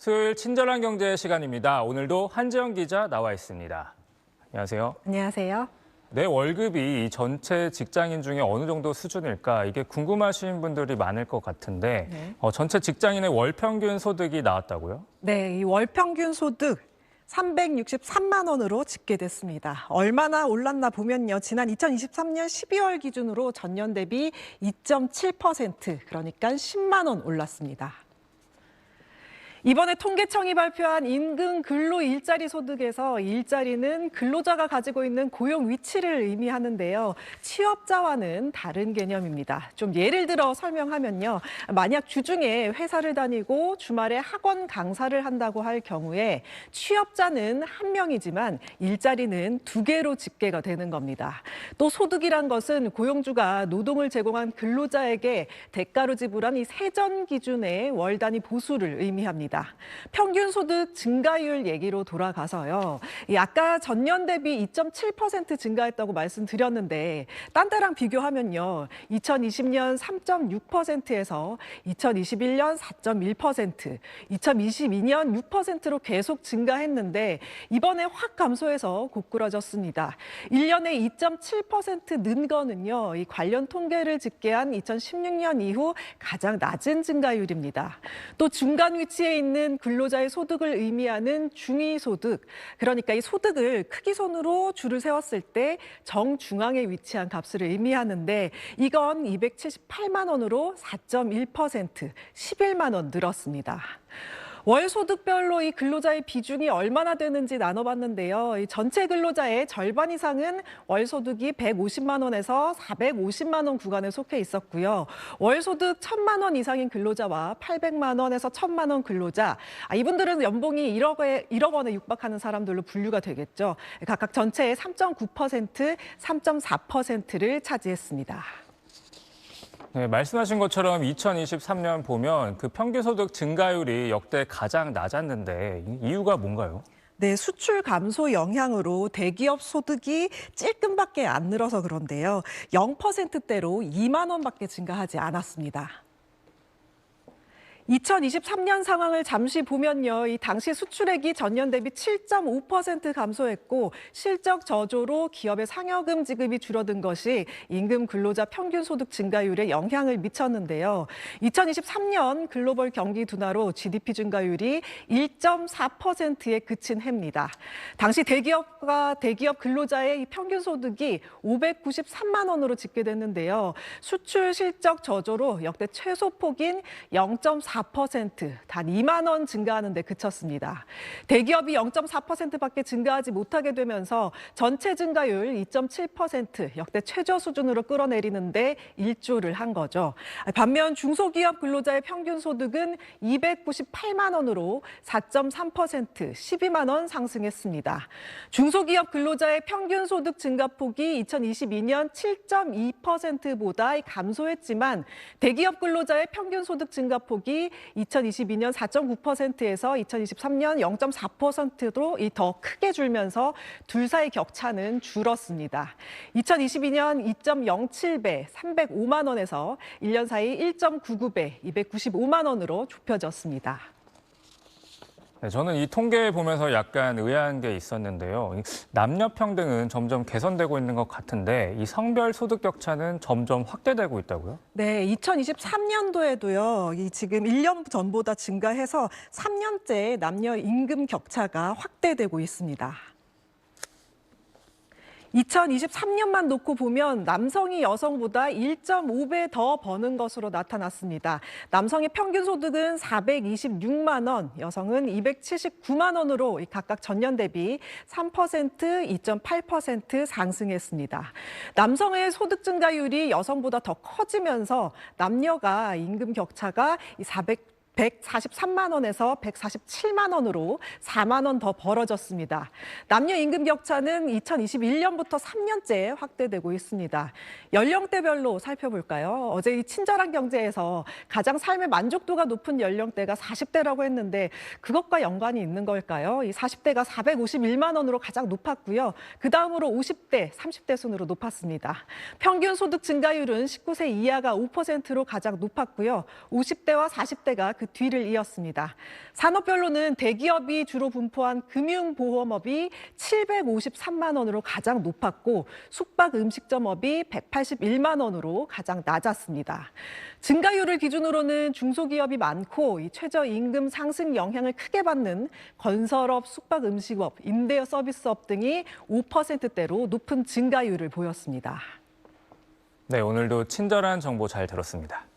수요일 친절한 경제 시간입니다. 오늘도 한지영 기자 나와 있습니다. 안녕하세요. 안녕하세요. 내 월급이 전체 직장인 중에 어느 정도 수준일까? 이게 궁금하신 분들이 많을 것 같은데 전체 직장인의 월 평균 소득이 나왔다고요? 네, 이 월 평균 소득 363만 원으로 집계됐습니다. 얼마나 올랐나 보면요. 지난 2023년 12월 기준으로 전년 대비 2.7%, 그러니까 10만 원 올랐습니다. 이번에 통계청이 발표한 임금 근로 일자리 소득에서 일자리는 근로자가 가지고 있는 고용 위치를 의미하는데요. 취업자와는 다른 개념입니다. 좀 예를 들어 설명하면요. 만약 주중에 회사를 다니고 주말에 학원 강사를 한다고 할 경우에 취업자는 한 명이지만 일자리는 두 개로 집계가 되는 겁니다. 또 소득이란 것은 고용주가 노동을 제공한 근로자에게 대가로 지불한 이 세전 기준의 월 단위 보수를 의미합니다. 평균 소득 증가율 얘기로 돌아가서요. 아까 전년 대비 2.7% 증가했다고 말씀드렸는데 딴 때랑 비교하면요. 2020년 3.6%에서 2021년 4.1%, 2022년 6%로 계속 증가했는데 이번에 확 감소해서 고꾸라졌습니다. 1년에 2.7% 는 거는요. 이 관련 통계를 집계한 2016년 이후 가장 낮은 증가율입니다. 또 중간 위치에 있는 근로자의 소득을 의미하는 중위소득, 그러니까 이 소득을 크기선으로 줄을 세웠을 때 정중앙에 위치한 값을 의미하는데 이건 278만 원으로 4.1%, 11만 원 늘었습니다. 월 소득별로 이 근로자의 비중이 얼마나 되는지 나눠봤는데요. 이 전체 근로자의 절반 이상은 월 소득이 150만 원에서 450만 원 구간에 속해 있었고요. 월 소득 1,000만 원 이상인 근로자와 800만 원에서 1,000만 원 근로자, 이분들은 연봉이 1억 원에 육박하는 사람들로 분류가 되겠죠. 각각 전체의 3.9%, 3.4%를 차지했습니다. 네, 말씀하신 것처럼 2023년 보면 그 평균 소득 증가율이 역대 가장 낮았는데 이유가 뭔가요? 네, 수출 감소 영향으로 대기업 소득이 찔끔밖에 안 늘어서 그런데요. 0%대로 2만 원밖에 증가하지 않았습니다. 2023년 상황을 잠시 보면요. 이 당시 수출액이 전년 대비 7.5% 감소했고 실적 저조로 기업의 상여금 지급이 줄어든 것이 임금 근로자 평균 소득 증가율에 영향을 미쳤는데요. 2023년 글로벌 경기 둔화로 GDP 증가율이 1.4%에 그친 해입니다. 당시 대기업 근로자의 평균 소득이 593만 원으로 집계됐는데요. 수출 실적 저조로 역대 최소폭인 0.4%, 단 2만 원 증가하는 데 그쳤습니다. 대기업이 0.4%밖에 증가하지 못하게 되면서 전체 증가율 2.7%, 역대 최저 수준으로 끌어내리는데 일조를 한 거죠. 반면 중소기업 근로자의 평균 소득은 298만 원으로 4.3%, 12만 원 상승했습니다. 중소기업 근로자의 평균 소득 증가폭이 2022년 7.2%보다 감소했지만 대기업 근로자의 평균 소득 증가폭이 2022년 4.9%에서 2023년 0.4%로 더 크게 줄면서 둘 사이 격차는 줄었습니다. 2022년 2.07배, 305만 원에서 1년 사이 1.99배, 295만 원으로 좁혀졌습니다. 네, 저는 이 통계 보면서 약간 의아한 게 있었는데요. 남녀 평등은 점점 개선되고 있는 것 같은데 이 성별 소득 격차는 점점 확대되고 있다고요? 네, 2023년도에도요. 지금 1년 전보다 증가해서 3년째 남녀 임금 격차가 확대되고 있습니다. 2023년만 놓고 보면 남성이 여성보다 1.5배 더 버는 것으로 나타났습니다. 남성의 평균 소득은 426만 원, 여성은 279만 원으로 각각 전년 대비 3%, 2.8% 상승했습니다. 남성의 소득 증가율이 여성보다 더 커지면서 남녀가 임금 격차가 143만 원에서 147만 원으로 4만 원 더 벌어졌습니다. 남녀 임금 격차는 2021년부터 3년째 확대되고 있습니다. 연령대별로 살펴볼까요? 어제 이 친절한 경제에서 가장 삶의 만족도가 높은 연령대가 40대라고 했는데 그것과 연관이 있는 걸까요? 이 40대가 451만 원으로 가장 높았고요. 그다음으로 50대, 30대 순으로 높았습니다. 평균 소득 증가율은 19세 이하가 5%로 가장 높았고요. 50대와 40대가 그 뒤를 이었습니다. 산업별로는 대기업이 주로 분포한 금융보험업이 753만 원으로 가장 높았고 숙박 음식점업이 181만 원으로 가장 낮았습니다. 증가율을 기준으로는 중소기업이 많고 이 최저임금 상승 영향을 크게 받는 건설업, 숙박 음식업, 임대업 서비스업 등이 5%대로 높은 증가율을 보였습니다. 네, 오늘도 친절한 정보 잘 들었습니다.